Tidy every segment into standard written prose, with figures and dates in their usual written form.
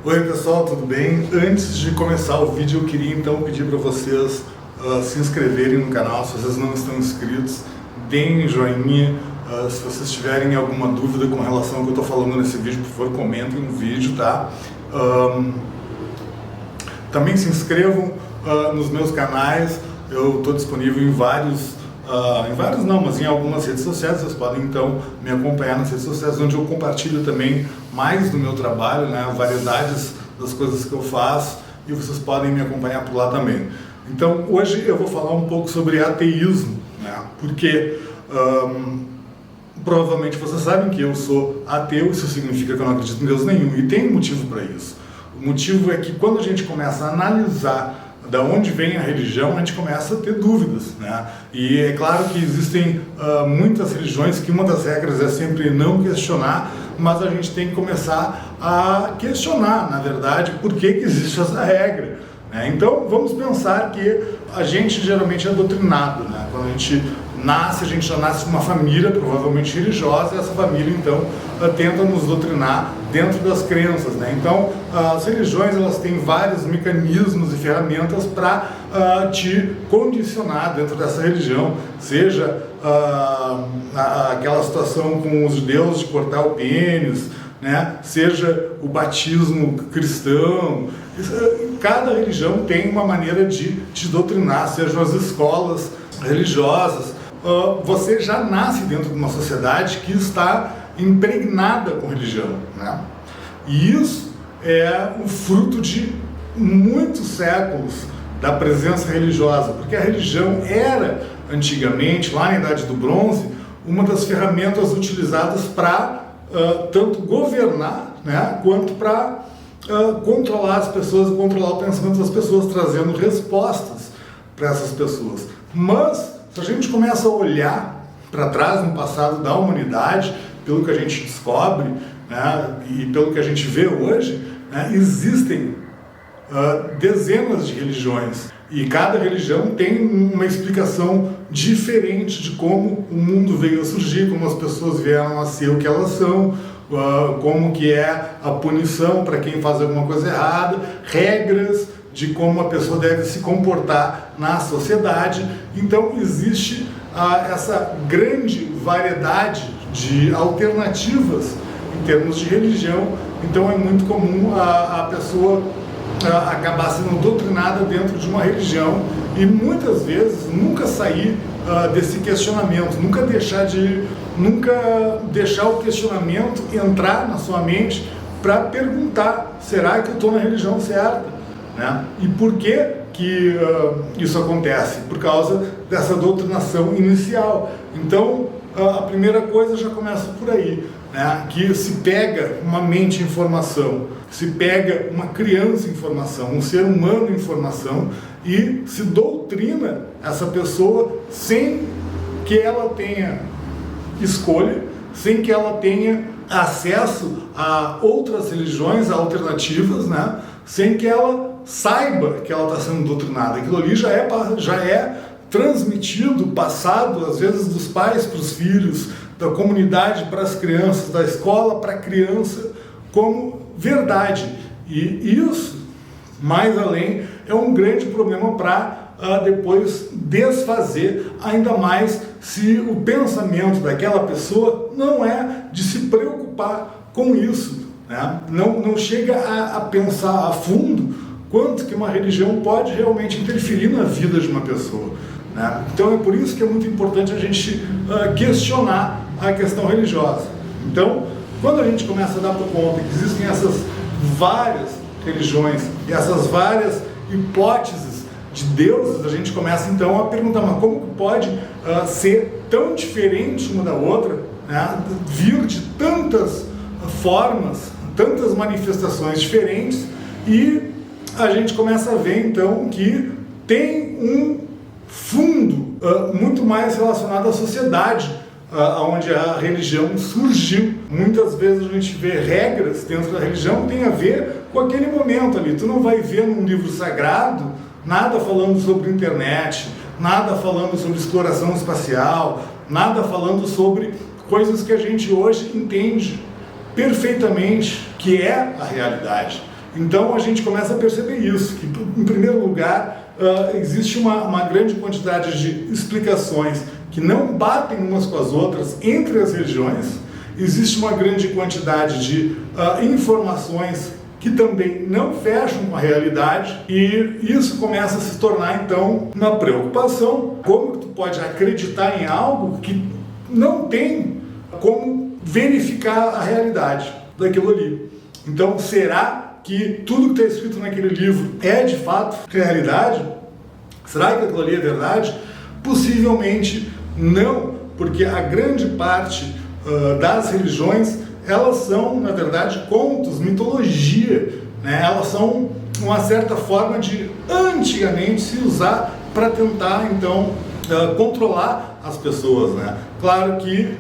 Oi pessoal, tudo bem? Antes de começar o vídeo eu queria então pedir para vocês se inscreverem no canal. Se vocês não estão inscritos, deem joinha. Se vocês tiverem alguma dúvida com relação ao que eu estou falando nesse vídeo, por favor, comentem no vídeo, tá? Também se inscrevam nos meus canais. Eu estou disponível em em algumas redes sociais. Vocês podem então me acompanhar nas redes sociais, onde eu compartilho também mais do meu trabalho, né, variedades das coisas que eu faço, e vocês podem me acompanhar por lá também. Então hoje eu vou falar um pouco sobre ateísmo, né, porque provavelmente vocês sabem que eu sou ateu. Isso significa que eu não acredito em Deus nenhum, e tem um motivo para isso. O motivo é que quando a gente começa a analisar da onde vem a religião, a gente começa a ter dúvidas, né? E é claro que existem muitas religiões que uma das regras é sempre não questionar, mas a gente tem que começar a questionar, na verdade, por que existe essa regra, né? Então vamos pensar que a gente geralmente é doutrinado, né? Quando a gente já nasce numa família provavelmente religiosa, e essa família então tenta nos doutrinar dentro das crenças, né? Então as religiões, elas têm vários mecanismos e ferramentas para te condicionar dentro dessa religião, seja aquela situação com os judeus de cortar o pênis, né? Seja o batismo cristão. Cada religião tem uma maneira de te doutrinar, sejam as escolas religiosas. Você já nasce dentro de uma sociedade que está impregnada com religião, né? E isso é o fruto de muitos séculos da presença religiosa, porque a religião era antigamente, lá na Idade do Bronze, uma das ferramentas utilizadas para tanto governar, né, quanto para controlar as pessoas, controlar o pensamento das pessoas, trazendo respostas para essas pessoas. Mas se a gente começa a olhar para trás no passado da humanidade, pelo que a gente descobre, né, e pelo que a gente vê hoje, né, existem dezenas de religiões, e cada religião tem uma explicação diferente de como o mundo veio a surgir, como as pessoas vieram a ser o que elas são, como que é a punição para quem faz alguma coisa errada, regras de como a pessoa deve se comportar na sociedade. Então existe essa grande variedade de alternativas em termos de religião. Então é muito comum a pessoa acabar sendo doutrinada dentro de uma religião e muitas vezes nunca sair desse questionamento, nunca deixar o questionamento entrar na sua mente para perguntar: será que eu estou na religião certa? Né? E por que isso acontece? Por causa dessa doutrinação inicial. Então a primeira coisa já começa por aí, né? Que se pega uma mente em formação, se pega uma criança em formação, um ser humano em formação, e se doutrina essa pessoa sem que ela tenha escolha, sem que ela tenha acesso a outras religiões alternativas, né? Sem que ela saiba que ela está sendo doutrinada. Aquilo ali já é transmitido, passado, às vezes dos pais para os filhos, da comunidade para as crianças, da escola para a criança, como verdade. E isso, mais além, é um grande problema para depois desfazer, ainda mais se o pensamento daquela pessoa não é de se preocupar com isso, né? Não chega a pensar a fundo quanto que uma religião pode realmente interferir na vida de uma pessoa, né? Então é por isso que é muito importante a gente questionar a questão religiosa. Então, quando a gente começa a dar por conta que existem essas várias religiões e essas várias hipóteses de deuses, a gente começa então a perguntar: mas como pode ser tão diferente uma da outra, né? Vir de tantas formas, tantas manifestações diferentes, e a gente começa a ver então que tem um fundo muito mais relacionado à sociedade, onde a religião surgiu. Muitas vezes a gente vê regras dentro da religião que tem a ver com aquele momento ali. Tu não vai ver num livro sagrado nada falando sobre internet, nada falando sobre exploração espacial, nada falando sobre coisas que a gente hoje entende perfeitamente que é a realidade. Então a gente começa a perceber isso, que em primeiro lugar existe uma grande quantidade de explicações que não batem umas com as outras entre as religiões, existe uma grande quantidade de informações que também não fecham com a realidade, e isso começa a se tornar então uma preocupação. Como tu pode acreditar em algo que não tem como verificar a realidade daquilo ali? Então, será que tudo que está escrito naquele livro é de fato realidade? Será que aquilo ali é verdade? Possivelmente não, porque a grande parte das religiões, elas são, na verdade, contos, mitologia, né? Elas são uma certa forma de, antigamente, se usar para tentar, então, controlar as pessoas, né? Claro que,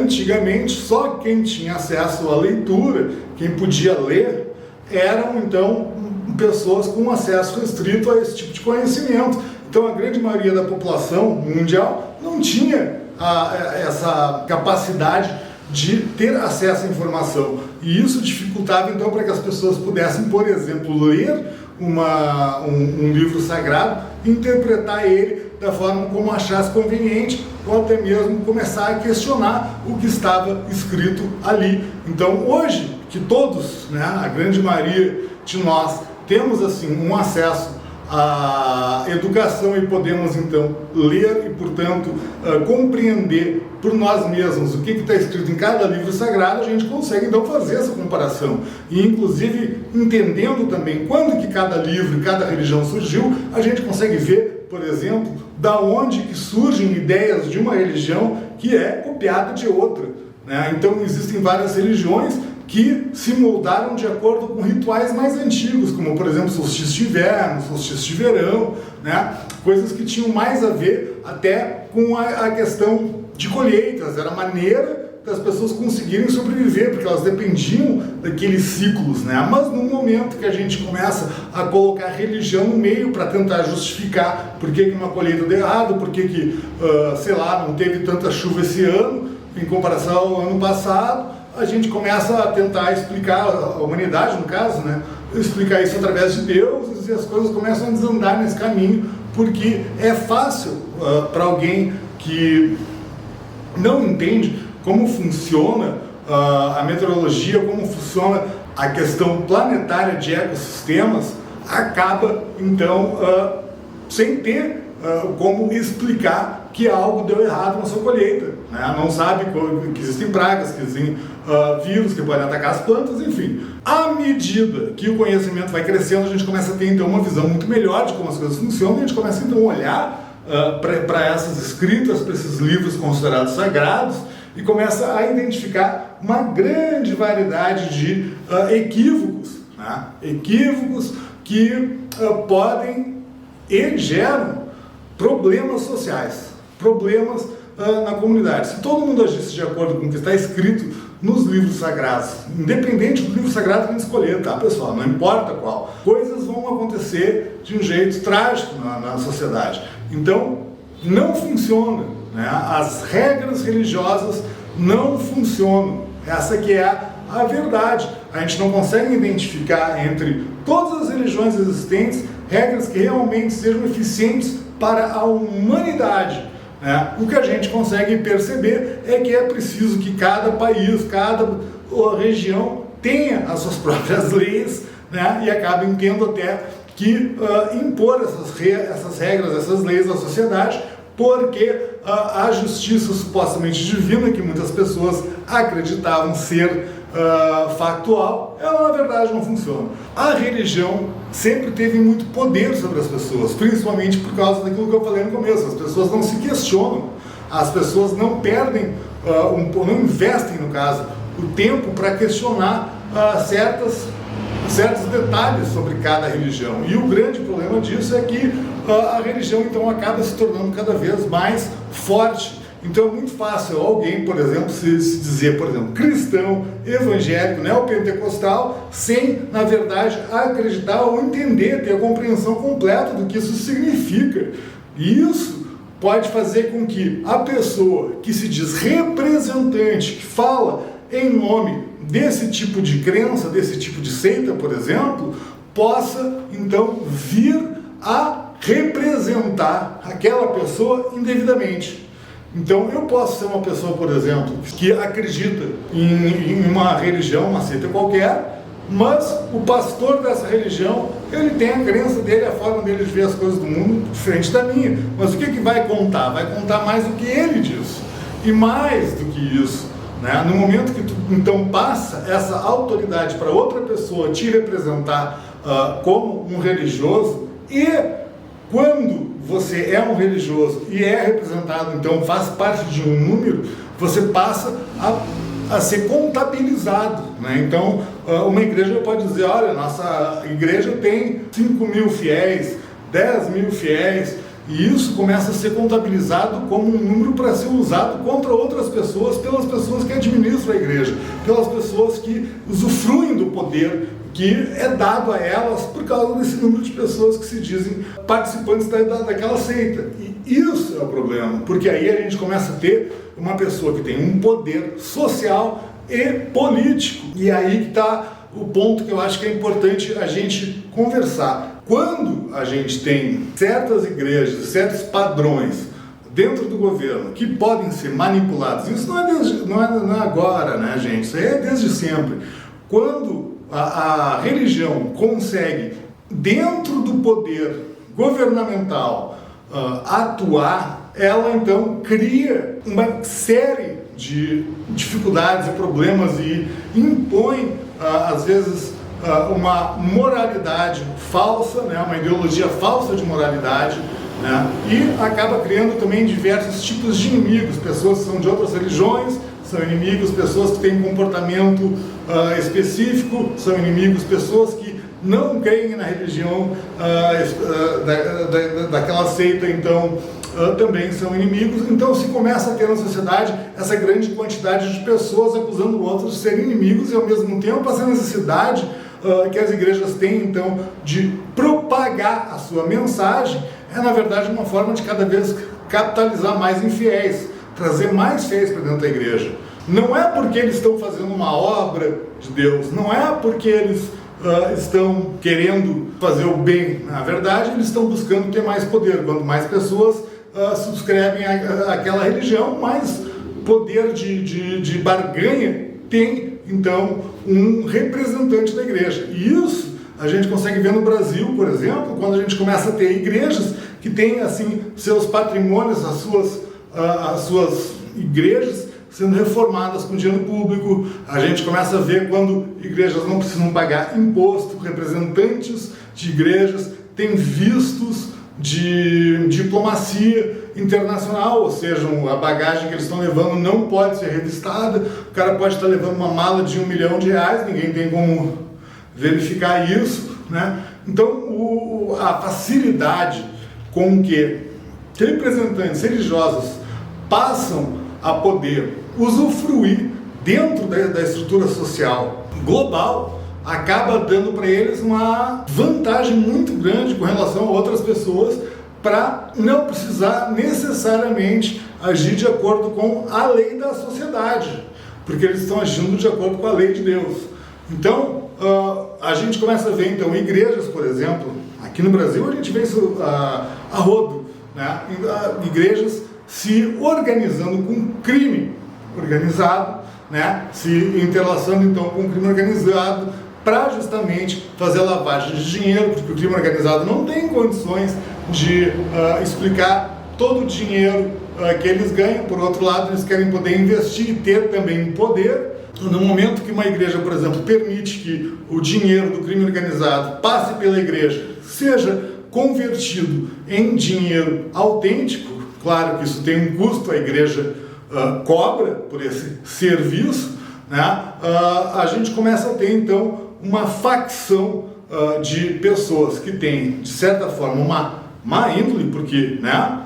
antigamente, só quem tinha acesso à leitura, quem podia ler, eram, então, pessoas com acesso restrito a esse tipo de conhecimento. Então, a grande maioria da população mundial não tinha essa capacidade de ter acesso à informação. E isso dificultava, então, para que as pessoas pudessem, por exemplo, ler um livro sagrado, interpretar ele da forma como achasse conveniente, ou até mesmo começar a questionar o que estava escrito ali. Então, hoje, que todos, né, a grande maioria de nós, temos assim um acesso à educação e podemos então ler e, portanto, compreender por nós mesmos o que está escrito em cada livro sagrado, a gente consegue então fazer essa comparação. E, inclusive, entendendo também quando que cada livro e cada religião surgiu, a gente consegue ver, por exemplo, da onde que surgem ideias de uma religião que é copiada de outra, né? Então, existem várias religiões que se moldaram de acordo com rituais mais antigos, como, por exemplo, solstício de inverno, solstício de verão, né? Coisas que tinham mais a ver até com a questão de colheitas, era a maneira das pessoas conseguirem sobreviver, porque elas dependiam daqueles ciclos, né? Mas no momento que a gente começa a colocar religião no meio para tentar justificar por que uma colheita deu errado, por que, sei lá, não teve tanta chuva esse ano, em comparação ao ano passado, a gente começa a tentar explicar, a humanidade no caso, né, explicar isso através de Deus, e as coisas começam a desandar nesse caminho, porque é fácil para alguém que não entende como funciona a meteorologia, como funciona a questão planetária de ecossistemas, acaba então sem ter como explicar que algo deu errado na sua colheita, né? Não sabe que existem pragas, que existem vírus que podem atacar as plantas, enfim. À medida que o conhecimento vai crescendo, a gente começa a ter então uma visão muito melhor de como as coisas funcionam, e a gente começa então a olhar para essas escritas, para esses livros considerados sagrados, e começa a identificar uma grande variedade de equívocos, né? Equívocos que podem e geram problemas sociais, problemas na comunidade. Se todo mundo agisse de acordo com o que está escrito nos livros sagrados, independente do livro sagrado que a gente escolher, tá, pessoal? Não importa qual. Coisas vão acontecer de um jeito trágico na sociedade. Então, não funciona, né? As regras religiosas não funcionam. Essa que é a verdade. A gente não consegue identificar entre todas as religiões existentes regras que realmente sejam eficientes para a humanidade, né? O que a gente consegue perceber é que é preciso que cada país, cada região tenha as suas próprias leis, né? E acabem tendo até que impor essas regras, essas leis à sociedade, porque a justiça supostamente divina, que muitas pessoas acreditavam ser factual, ela na verdade não funciona. A religião sempre teve muito poder sobre as pessoas, principalmente por causa daquilo que eu falei no começo. As pessoas não se questionam, as pessoas não perdem, não investem, no caso, o tempo para questionar certos detalhes sobre cada religião. E o grande problema disso é que a religião então acaba se tornando cada vez mais forte. Então é muito fácil alguém, por exemplo, se dizer, por exemplo, cristão, evangélico, neopentecostal, sem, na verdade, acreditar ou entender, ter a compreensão completa do que isso significa. E isso pode fazer com que a pessoa que se diz representante, que fala em nome desse tipo de crença, desse tipo de seita, por exemplo, possa então vir a representar aquela pessoa indevidamente. Então eu posso ser uma pessoa, por exemplo, que acredita em uma religião, uma seita qualquer, mas o pastor dessa religião, ele tem a crença dele, a forma dele de ver as coisas do mundo diferente da minha. Mas o que vai contar? Vai contar mais o que ele diz. E mais do que isso, né? No momento que tu então passa essa autoridade para outra pessoa te representar como um religioso, e quando você é um religioso e é representado, então faz parte de um número, você passa a ser contabilizado, né? Então, uma igreja pode dizer, olha, nossa igreja tem 5.000 fiéis, 10.000 fiéis, e isso começa a ser contabilizado como um número para ser usado contra outras pessoas, pelas pessoas que administram a igreja, pelas pessoas que usufruem do poder que é dado a elas por causa desse número de pessoas que se dizem participantes daquela seita. E isso é o problema, porque aí a gente começa a ter uma pessoa que tem um poder social e político. E aí que está o ponto que eu acho que é importante a gente conversar. Quando a gente tem certas igrejas, certos padrões dentro do governo que podem ser manipulados, isso não é agora, né, gente? Isso aí é desde sempre. Quando a religião consegue, dentro do poder governamental, atuar, ela então cria uma série de dificuldades e problemas e impõe, às vezes, uma moralidade falsa, né, uma ideologia falsa de moralidade, né, e acaba criando também diversos tipos de inimigos, pessoas que são de outras religiões, são inimigos, pessoas que têm um comportamento específico, são inimigos, pessoas que não creem na religião daquela seita, então também são inimigos. Então se começa a ter na sociedade essa grande quantidade de pessoas acusando outros de serem inimigos e ao mesmo tempo essa necessidade que as igrejas têm então de propagar a sua mensagem é na verdade uma forma de cada vez capitalizar mais em fiéis, trazer mais fiéis para dentro da igreja. Não é porque eles estão fazendo uma obra de Deus, não é porque eles estão querendo fazer o bem. Na verdade, eles estão buscando ter mais poder. Quanto mais pessoas subscrevem àquela religião, mais poder de barganha tem, então, um representante da igreja. E isso a gente consegue ver no Brasil, por exemplo, quando a gente começa a ter igrejas que têm, assim, seus patrimônios, as suas igrejas sendo reformadas com dinheiro público. A gente começa a ver quando igrejas não precisam pagar imposto, representantes de igrejas têm vistos de diplomacia internacional, ou seja, a bagagem que eles estão levando não pode ser revistada, o cara pode estar levando uma mala de R$1 milhão, ninguém tem como verificar isso, né? Então a facilidade com que representantes religiosos passam a poder usufruir dentro da estrutura social global acaba dando para eles uma vantagem muito grande com relação a outras pessoas para não precisar necessariamente agir de acordo com a lei da sociedade, porque eles estão agindo de acordo com a lei de Deus. Então, a gente começa a ver, então, igrejas, por exemplo, aqui no Brasil a gente vê isso a rodo, né? Igrejas se organizando com crime organizado, né? Se interlaçando, então, com o crime organizado para justamente fazer lavagem de dinheiro, porque o crime organizado não tem condições de explicar todo o dinheiro que eles ganham. Por outro lado, eles querem poder investir e ter também poder. No momento que uma igreja, por exemplo, permite que o dinheiro do crime organizado passe pela igreja, seja convertido em dinheiro autêntico, claro que isso tem um custo, a igreja cobra por esse serviço, né? A gente começa a ter então uma facção de pessoas que tem, de certa forma, uma má índole, porque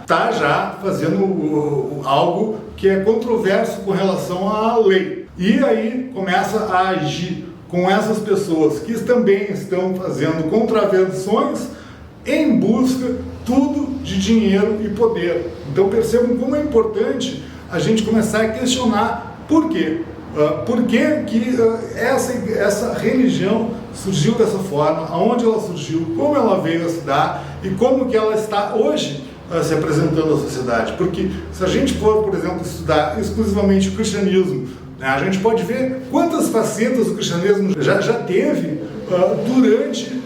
está já fazendo algo que é controverso com relação à lei. E aí começa a agir com essas pessoas que também estão fazendo contravenções em busca tudo de dinheiro e poder. Então percebam como é importante a gente começar a questionar por quê. Por que essa religião surgiu dessa forma, aonde ela surgiu, como ela veio a se dar e como que ela está hoje se apresentando à sociedade. Porque se a gente for, por exemplo, estudar exclusivamente o cristianismo, né, a gente pode ver quantas facetas o cristianismo já teve durante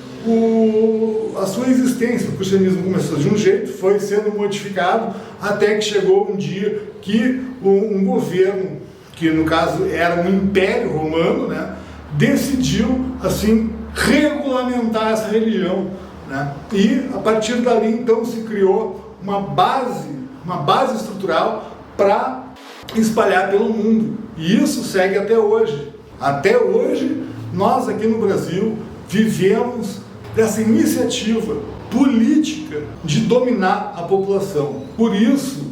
a sua existência. O cristianismo começou de um jeito, foi sendo modificado, até que chegou um dia que um governo, que no caso era um império romano, né, decidiu assim regulamentar essa religião, né? E a partir dali então se criou uma base estrutural para espalhar pelo mundo, e isso segue até hoje. Até hoje nós aqui no Brasil vivemos dessa iniciativa política de dominar a população. Por isso,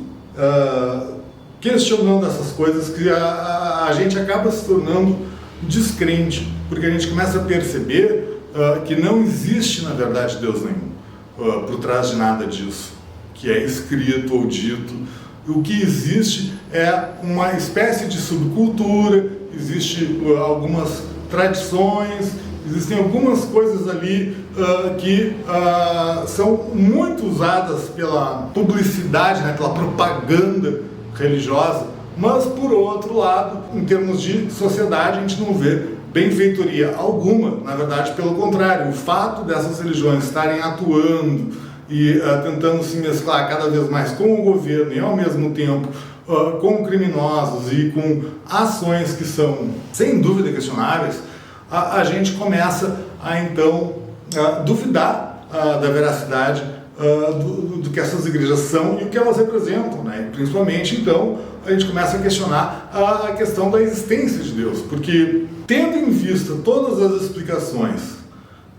questionando essas coisas, que a gente acaba se tornando descrente, porque a gente começa a perceber que não existe, na verdade, Deus nenhum por trás de nada disso que é escrito ou dito. O que existe é uma espécie de subcultura, existe algumas tradições, existem algumas coisas ali que são muito usadas pela publicidade, né, pela propaganda religiosa, mas por outro lado, em termos de sociedade, a gente não vê benfeitoria alguma. Na verdade, pelo contrário, o fato dessas religiões estarem atuando e tentando se mesclar cada vez mais com o governo e ao mesmo tempo com criminosos e com ações que são sem dúvida questionáveis, a gente começa a então duvidar da veracidade do que essas igrejas são e o que elas representam, né? E principalmente então a gente começa a questionar a questão da existência de Deus, porque tendo em vista todas as explicações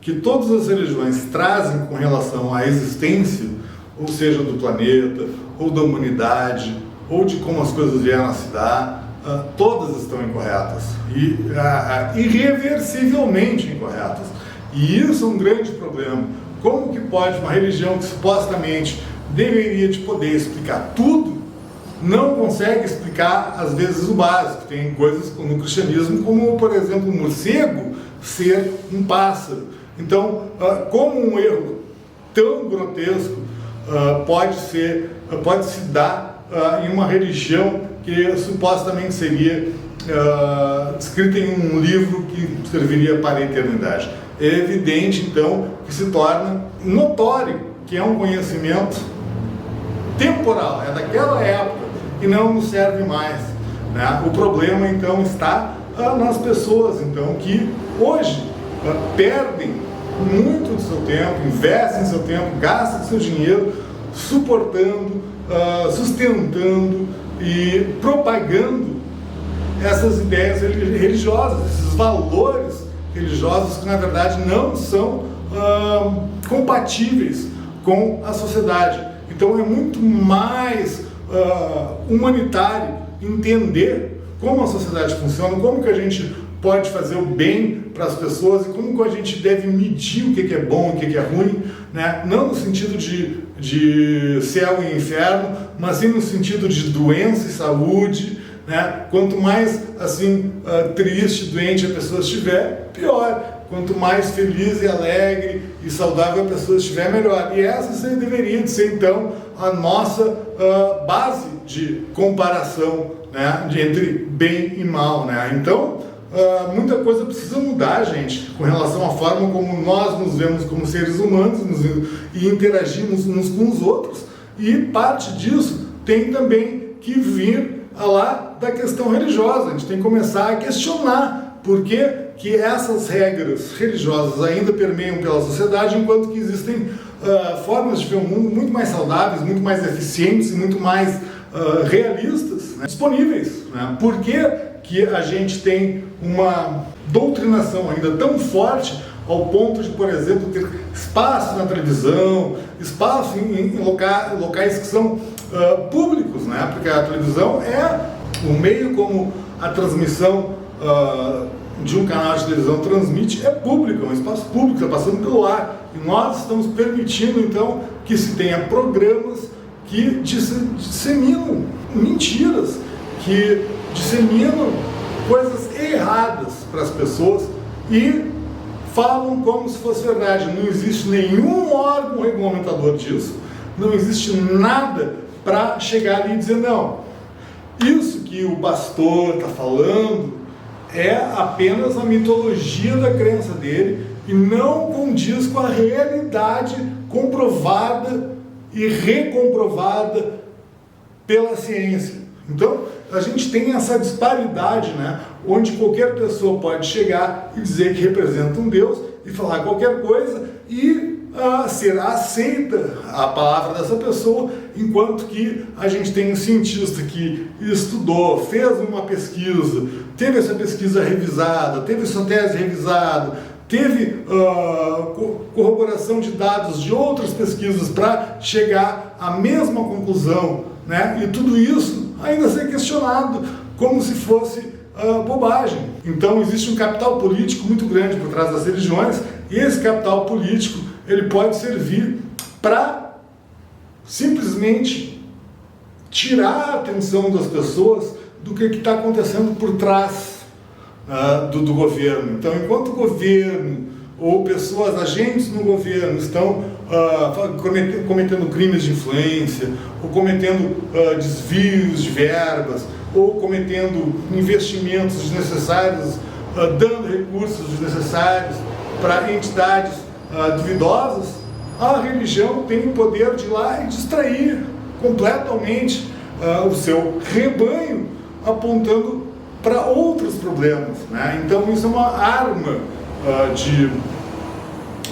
que todas as religiões trazem com relação à existência, ou seja, do planeta, ou da humanidade, ou de como as coisas vieram a se dar, todas estão incorretas, e irreversivelmente incorretas. E isso é um grande problema. Como que pode uma religião que supostamente deveria de poder explicar tudo, não consegue explicar, às vezes, o básico? Tem coisas no cristianismo, como, por exemplo, um morcego ser um pássaro. Então, como um erro tão grotesco pode se dar em uma religião que supostamente seria escrita em um livro que serviria para a eternidade? É evidente, então, que se torna notório que é um conhecimento temporal, é daquela época e não nos serve mais, né? O problema, então, está nas pessoas, então, que hoje perdem muito do seu tempo, investem seu tempo, gastam seu dinheiro suportando, sustentando e propagando essas ideias religiosas, esses valores religiosos que na verdade não são compatíveis com a sociedade. Então é muito mais humanitário entender como a sociedade funciona, como que a gente pode fazer o bem para as pessoas e como que a gente deve medir o que é bom e o que é ruim, né? Não no sentido de céu e inferno, mas sim no sentido de doença e saúde, né? Quanto mais assim triste, doente a pessoa estiver, pior. Quanto mais feliz e alegre e saudável a pessoa estiver, melhor. E essa deveria de ser então a nossa base de comparação, né? Entre bem e mal, né? Então muita coisa precisa mudar, gente, com relação à forma como nós nos vemos como seres humanos e interagimos uns com os outros, e parte disso tem também que vir lá da questão religiosa. A gente tem que começar a questionar por que essas regras religiosas ainda permeiam pela sociedade, enquanto que existem formas de ver o mundo muito mais saudáveis, muito mais eficientes e muito mais realistas, né, disponíveis, né? Por que a gente tem uma doutrinação ainda tão forte ao ponto de, por exemplo, ter espaço na televisão, espaço em locais que são públicos, né? Porque a televisão é o meio como a transmissão de um canal de televisão transmite, é público, é um espaço público, está passando pelo ar, e nós estamos permitindo então que se tenha programas que disseminam mentiras, que disseminam coisas erradas para as pessoas e falam como se fosse verdade. Não existe nenhum órgão regulamentador disso, não existe nada para chegar ali e dizer, não, isso que o pastor está falando é apenas a mitologia da crença dele e não condiz com a realidade comprovada e recomprovada pela ciência. Então, a gente tem essa disparidade, né? Onde qualquer pessoa pode chegar e dizer que representa um Deus e falar qualquer coisa e ser aceita a palavra dessa pessoa, enquanto que a gente tem um cientista que estudou, fez uma pesquisa, teve essa pesquisa revisada, teve sua tese revisada, teve corroboração de dados de outras pesquisas para chegar à mesma conclusão, né? E tudo isso ainda ser questionado como se fosse bobagem. Então existe um capital político muito grande por trás das religiões, e esse capital político ele pode servir para simplesmente tirar a atenção das pessoas do que está acontecendo por trás do governo. Então, enquanto o governo ou pessoas, agentes no governo estão cometendo crimes de influência, ou cometendo desvios de verbas, ou cometendo investimentos desnecessários, dando recursos desnecessários para entidades duvidosas, a religião tem o poder de ir lá e distrair completamente o seu rebanho, apontando para outros problemas, né? Então isso é uma arma de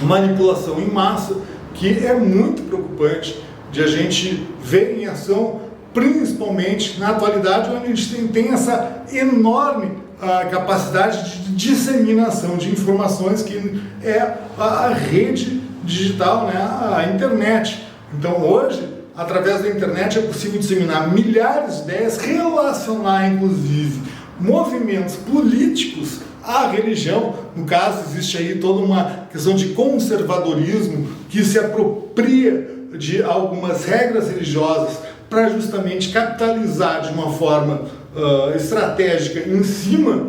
manipulação em massa que é muito preocupante de a gente ver em ação, principalmente na atualidade, onde a gente tem essa enorme capacidade de disseminação de informações, que é a rede digital, né? A internet. Então hoje, através da internet, é possível disseminar milhares de ideias, relacionar inclusive movimentos políticos à religião. No caso, existe aí toda uma questão de conservadorismo que se apropria de algumas regras religiosas para justamente capitalizar de uma forma estratégica em cima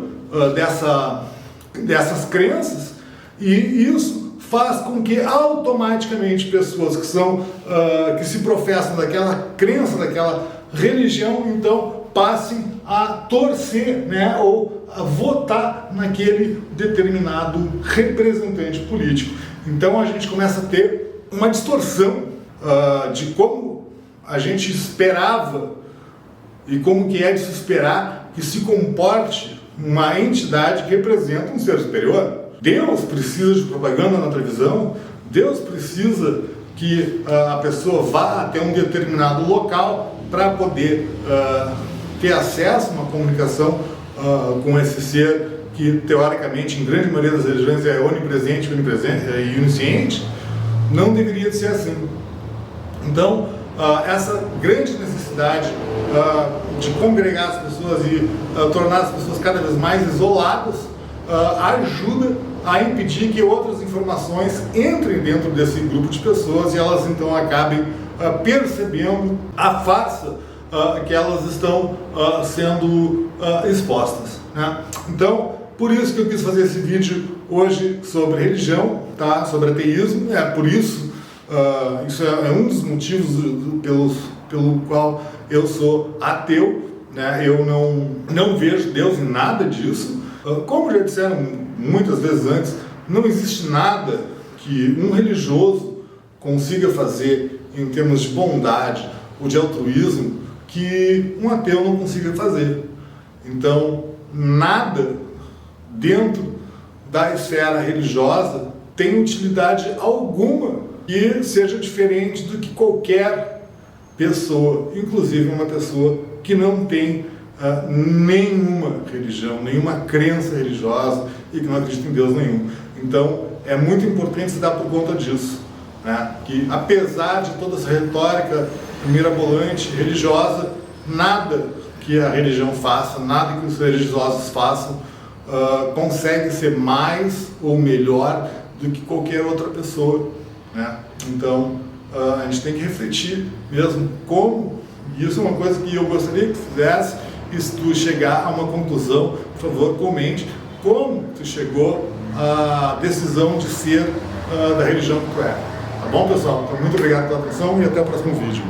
dessas crenças, e isso faz com que automaticamente pessoas que se professam daquela crença, daquela religião, então passem a torcer, né, ou a votar naquele determinado representante político. Então a gente começa a ter uma distorção de como a gente esperava e como que é de se esperar que se comporte uma entidade que representa um ser superior. Deus precisa de propaganda na televisão, Deus precisa que a pessoa vá até um determinado local para poder ter acesso a uma comunicação com esse ser que, teoricamente, em grande maioria das religiões é onipresente e onisciente. Não deveria ser assim. Então, essa grande necessidade de congregar as pessoas e tornar as pessoas cada vez mais isoladas ajuda a impedir que outras informações entrem dentro desse grupo de pessoas e elas então acabem percebendo a farsa que elas estão sendo expostas, né? Então, por isso que eu quis fazer esse vídeo hoje sobre religião, tá? Sobre ateísmo. Por isso, isso é um dos motivos pelo qual eu sou ateu, né? Eu não vejo Deus em nada disso. Como já disseram muitas vezes antes, não existe nada que um religioso consiga fazer em termos de bondade ou de altruísmo que um ateu não consiga fazer. Então, nada dentro da esfera religiosa tem utilidade alguma que seja diferente do que qualquer pessoa, inclusive uma pessoa que não tem nenhuma religião, nenhuma crença religiosa e que não acredita em Deus nenhum. Então, é muito importante se dar por conta disso, né? Que apesar de toda essa retórica mirabolante, religiosa, nada que a religião faça, nada que os religiosos façam consegue ser mais ou melhor do que qualquer outra pessoa, né? Então, a gente tem que refletir mesmo como, e isso é uma coisa que eu gostaria que fizesse, e se tu chegar a uma conclusão, por favor, comente como tu chegou à decisão de ser da religião que tu é. Tá bom, pessoal? Então, muito obrigado pela atenção e até o próximo vídeo.